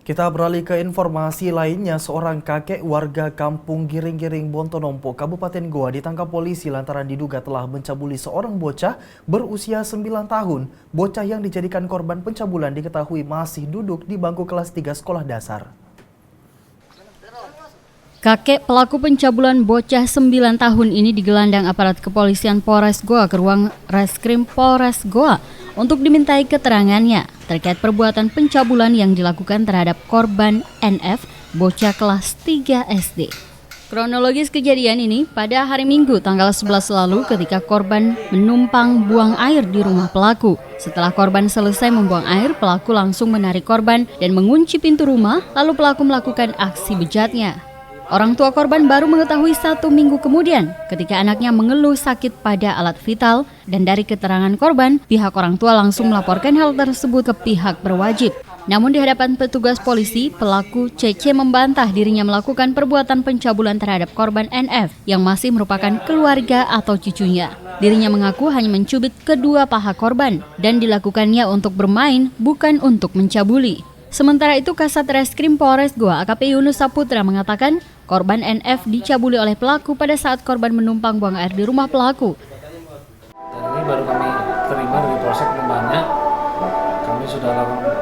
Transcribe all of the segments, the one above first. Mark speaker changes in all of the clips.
Speaker 1: Kita beralih ke informasi lainnya, seorang kakek warga kampung Giring-Giring, Bontonompo, Kabupaten Goa ditangkap polisi lantaran diduga telah mencabuli seorang bocah berusia 9 tahun. Bocah yang dijadikan korban pencabulan diketahui masih duduk di bangku kelas 3 sekolah dasar.
Speaker 2: Kakek pelaku pencabulan bocah 9 tahun ini digelandang aparat kepolisian Polres Goa ke ruang Reskrim Polres Goa untuk dimintai keterangannya terkait perbuatan pencabulan yang dilakukan terhadap korban NF, bocah kelas 3 SD. Kronologis kejadian ini pada hari Minggu tanggal 11 lalu ketika korban menumpang buang air di rumah pelaku. Setelah korban selesai membuang air, pelaku langsung menarik korban dan mengunci pintu rumah, lalu pelaku melakukan aksi bejatnya. Orang tua korban baru mengetahui 1 minggu kemudian ketika anaknya mengeluh sakit pada alat vital, dan dari keterangan korban, pihak orang tua langsung melaporkan hal tersebut ke pihak berwajib. Namun di hadapan petugas polisi, pelaku CC membantah dirinya melakukan perbuatan pencabulan terhadap korban NF yang masih merupakan keluarga atau cucunya. Dirinya mengaku hanya mencubit kedua paha korban dan dilakukannya untuk bermain, bukan untuk mencabuli. Sementara itu, Kasat Reskrim Polres Goa AKP Yunus Saputra mengatakan korban NF dicabuli oleh pelaku pada saat korban menumpang buang air di rumah pelaku.
Speaker 3: Dan ini baru kami terima dari Polsek Lembannya. Kami sudah lakukan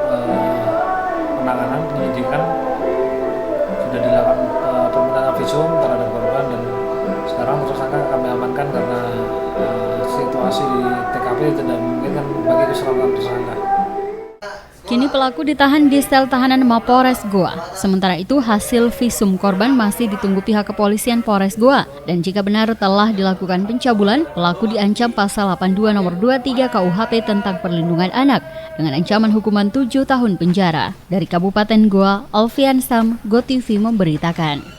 Speaker 3: penanganan penyidikan, sudah dilakukan permintaan visum terhadap korban, dan sekarang tersangka kami amankan karena situasi di TKP tidak memungkinkan bagi keselamatan tersangka.
Speaker 2: Kini pelaku ditahan di sel tahanan Mapolres Goa. Sementara itu hasil visum korban masih ditunggu pihak kepolisian Polres Goa. Dan jika benar telah dilakukan pencabulan, pelaku diancam pasal 82 nomor 23 KUHP tentang perlindungan anak dengan ancaman hukuman 7 tahun penjara. Dari Kabupaten Goa, Alfian Sam, GoTV memberitakan.